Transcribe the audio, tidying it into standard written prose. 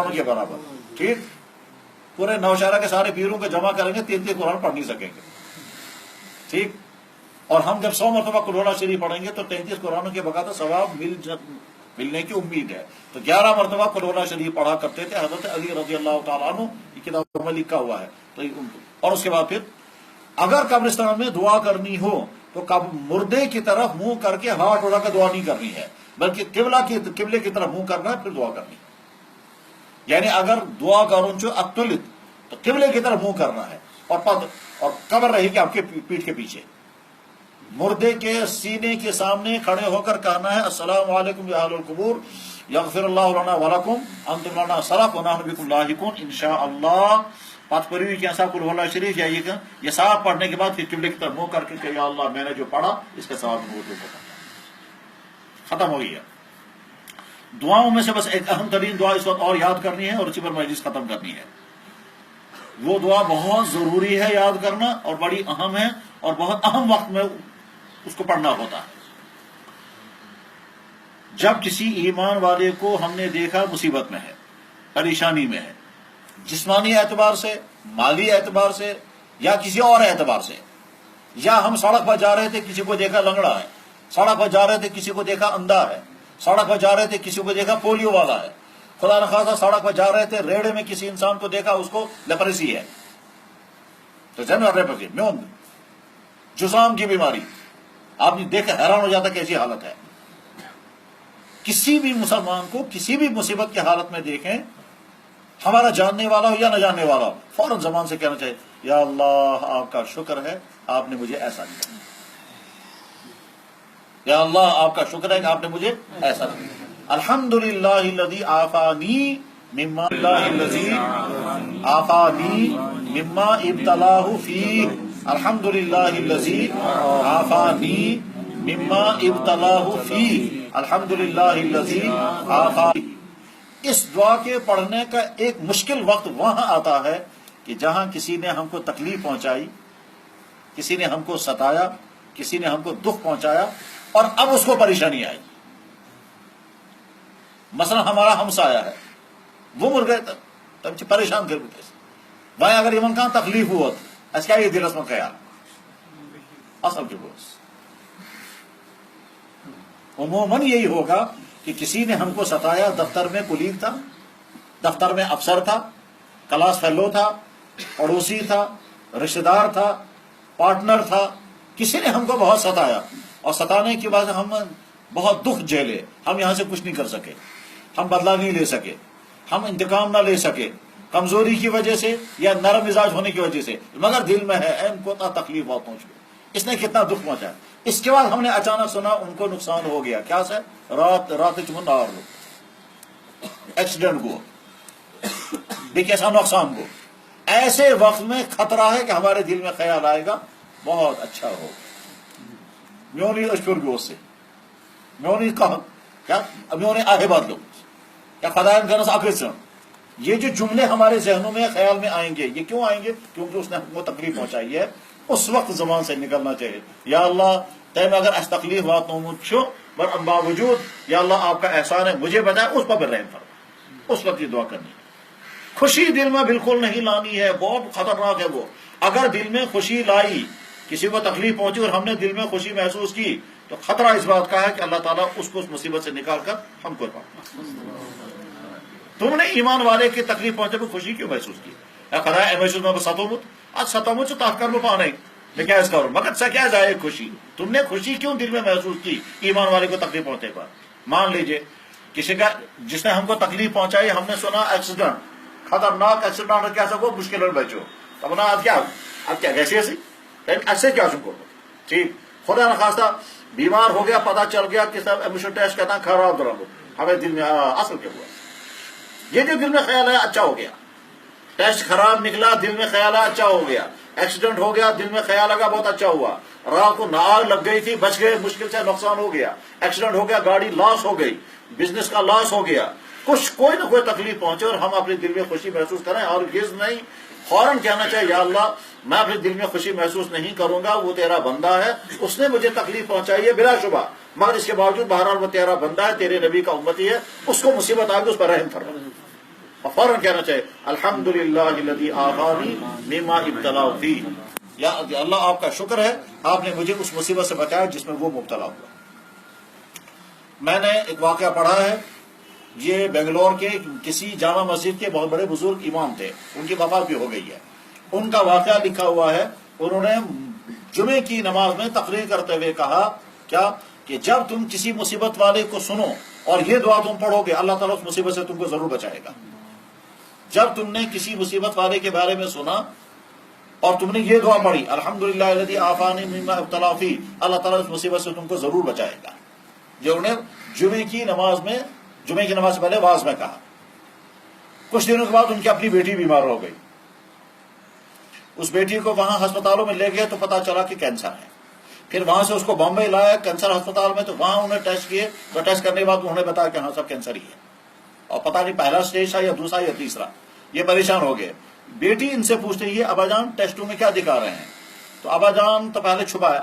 कुरान के बराबर। ठीक, पूरे नौशहरा के सारे पीरों को जमा करेंगे 33 कुरान पढ़ नहीं सकेंगे। ठीक, और हम जब 100 मरतबा कुल हुवल्लाह शरीफ पढ़ेंगे तो 33 कुरानों के बकाता सवाब मिलने की उम्मीद है। तो 11 मरतबा कुल हुवल्लाह शरीफ पढ़ा करते थे हजरत अली रजी अल्लाह तआला अन्हु, ये किताब में लिखा हुआ है। तो और उसके बाद फिर अगर कब्रिस्तान में दुआ करनी हो तो कब मुर्दे की तरफ मुंह करके हाथ उड़ा कर दुआ नहीं करनी है, बल्कि किबले की तरफ मुंह करना है, फिर दुआ करनी है। यानी अगर दुआ करूं जो अक्तुलित तो किबले की तरफ मुंह करना है और कब्र रहेगी आपके पीठ के पीछे। मुर्दे के सीने के सामने खड़े होकर कहना है अस्सलामु अलैकुम या अहलुल कुबूर यगफिरुल्लाहु लना व लकुम अंतुम लना सलफ व नहनु बिकुम लाहिकुन इंशाअल्लाह। पांच पढ़ी कि ऐसा कुल हुवल्लाह शरीफ जाइएगा, ये साफ पढ़ने के बाद फिर किबले की तरफ मुंह करके कि या अल्लाह मैंने जो पढ़ा इसके सवाब में वो खत्म हो गया। दुआओं में से बस एक अहम तरीन दुआ इस वक्त और याद करनी है और उसी पर मजलिस खत्म करनी है। वो दुआ बहुत जरूरी है याद करना और बड़ी अहम है और बहुत अहम वक्त में उसको पढ़ना होता है। जब किसी ईमान वाले को हमने देखा मुसीबत में है, परेशानी में है, जिस्मानी एतबार से, माली एतबार से या किसी और एतबार से, या हम सड़क पर जा रहे थे किसी को देखा लंगड़ा है, सड़क पर जा रहे थे किसी को देखा अंधा है, सड़क पर जा रहे थे किसी को देखा पोलियो वाला है, खुदा न खासा सड़क पर जा रहे थे रेड़े में किसी इंसान को देखा उसको लेप्रेसी है, तो जनरल लेप्रेसी म्यून जुजाम की बीमारी, आपने देखा हैरान हो जाता कैसी हालत है। किसी भी मुसलमान को किसी भी मुसीबत की हालत में देखें, हमारा जानने वाला हो या न जानने वाला हो, फौरन जबान से कहना चाहिए या अल्लाह आपका शुक्र है आपने मुझे ऐसा दिया, या अल्लाह आपका शुक्र है कि आपने मुझे ऐसा दिया। अल्हम्दुलिल्लाहिल्लज़ी आफानी मिम्मा इब्तलाहु फीह, अल्हम्दुलिल्लाहिल्लज़ी आफानी मिम्मा इब्तलाहु फीह, अल्हम्दुलिल्लाहिल्लज़ी आफानी। इस दुआ के पढ़ने का एक मुश्किल वक्त वहां आता है कि जहां किसी ने हमको तकलीफ पहुंचाई, किसी ने हमको सताया, किसी ने हमको दुख पहुंचाया और अब उसको परेशानी आई। मसलन हमारा हमसाया है, वो मर गए तब परेशान कर भाई अगर इमन का तकलीफ हुआ क्या ये दिलस में ख्याल असल के बोस उमूमन यही होगा कि किसी ने हमको सताया, दफ्तर में कुलीग था, दफ्तर में अफसर था, क्लास फेलो था, पड़ोसी था, रिश्तेदार था, पार्टनर था, किसी ने हमको बहुत सताया और सताने की वजह से हम बहुत दुख झेले, हम यहां से कुछ नहीं कर सके, हम बदला नहीं ले सके, हम इंतकाम ना ले सके, कमजोरी की वजह से या नरम मिजाज होने की वजह से, मगर दिल में है इनको तकलीफ बहुत पहुंच गई, इसने कितना दुख पहुंचा। इसके बाद हमने अचानक सुना उनको नुकसान हो गया, क्या सर रात एक्सीडेंट को भी कैसा नुकसान को। ऐसे वक्त में खतरा है कि हमारे दिल में ख्याल आएगा बहुत अच्छा हो, म्योनी अशकुर गोश से म्योनी कहा क्या म्योनी आगे बात लो क्या खदायन करना आखिर। ये जो जुमले हमारे जहनों में ख्याल में आएंगे, ये क्यों आएंगे? क्योंकि उसने हमको तकलीफ पहुंचाई है। उस वक्त जबान से निकलना चाहिए या अल्लाह तैम अगर अस तकलीफ वात नो पर बावजूद या अल्लाह आपका एहसान है मुझे बताए, उस पर रहम फरमा। उस वक्त ये दुआ करनी है। खुशी दिल में बिल्कुल नहीं लानी है, बहुत खतरनाक है वो। अगर दिल में खुशी लाई, किसी को तकलीफ पहुंची और हमने दिल में खुशी महसूस की तो खतरा इस बात का है कि अल्लाह ताला उसको उस मुसीबत से निकाल कर हमको तुमने ईमान वाले की तकलीफ पहुंचे में खुशी क्यों महसूस की? खदा महसूस में सतोमुत आज सतोमुत ताककर में पाने मैं क्या इसका मगर से क्या जाए खुशी, तुमने खुशी क्यों दिल में महसूस की ईमान वाले को तकलीफ पहुंचे पर? मान लीजिए किसी का जिसने हमको तकलीफ पहुंचाई, हमने सुना एक्सीडेंट, खतरनाक एक्सीडेंट, क्या सब मुश्किल बचो तब ना अब क्या कैसे ऐसे क्या तुमको ठीक खुदा न खास्ता बीमार हो गया, पता चल गया कि सब एमिशन टेस्ट करना खराब रहा, हमें दिल में असल क्या हुआ, ये जो दिल में ख्याल है अच्छा हो गया, टेस्ट खराब निकला दिल में ख्याल है अच्छा हो गया, एक्सीडेंट हो गया दिल में ख्याल लगा बहुत अच्छा हुआ, रात को नार लग गई थी बच गए, मुश्किल से नुकसान हो गया, एक्सीडेंट हो गया, गाड़ी लॉस हो गई, बिजनेस का लॉस हो गया, कुछ कोई ना कोई तकलीफ पहुंचे और हम अपने दिल में खुशी महसूस करें और गिज नहीं फौरन कहना चाहिए या अल्लाह मैं अपने दिल में खुशी महसूस नहीं करूंगा, वो तेरा बंदा है, उसने मुझे तकलीफ पहुंचाई है बिला शुबा, मगर इसके बावजूद बहरहाल वो तेरा बंदा है, तेरे नबी का उम्मती है, उसको मुसीबत आ गई उस पर रहम फरमा। اور فوراً کہنا چاہیے الحمدللہ الذی عافانی مما ابتلا فی، یا اللہ آپ کا شکر ہے آپ نے مجھے اس مصیبت سے بچایا جس میں وہ مبتلا ہوا۔ میں نے ایک واقعہ پڑھا ہے، یہ بنگلور کے کسی جامع مسجد کے بہت بڑے بزرگ امام تھے، ان کی وفات بھی ہو گئی ہے، ان کا واقعہ لکھا ہوا ہے۔ انہوں نے جمعے کی نماز میں تقریر کرتے ہوئے کہا کیا کہ جب تم کسی مصیبت والے کو سنو اور یہ دعا تم پڑھو گے، اللہ تعالیٰ اس مصیبت سے تم کو ضرور بچائے گا۔ جب تم نے کسی مصیبت والے کے بارے میں سنا اور تم نے یہ دعا پڑھی الحمدللہ الذی عافانی مما ابتلا فی، اللہ تعالیٰ اس مصیبت سے تم کو ضرور بچائے گا۔ یہ انہوں نے جمعے کی نماز سے پہلے واز میں کہا۔ کچھ دنوں کے بعد ان کی اپنی بیٹی بیمار ہو گئی، اس بیٹی کو وہاں ہسپتالوں میں لے گئے تو پتا چلا کہ کینسر ہے۔ پھر وہاں سے اس کو بامبے لایا کینسر ہسپتال میں، تو وہاں انہوں نے ٹیسٹ کیے، تو ٹیسٹ کرنے کے بعد انہوں نے بتایا کہ ہاں سب کینسر ہی ہے، اور پتہ نہیں پہلا سٹیج تھا یا دوسرا یا تیسرا۔ یہ پریشان ہو گئے۔ بیٹی ان سے پوچھتے یہ ابا جان ٹیسٹوں میں کیا دکھا رہے ہیں؟ تو ابا جان تو پہلے چھپایا،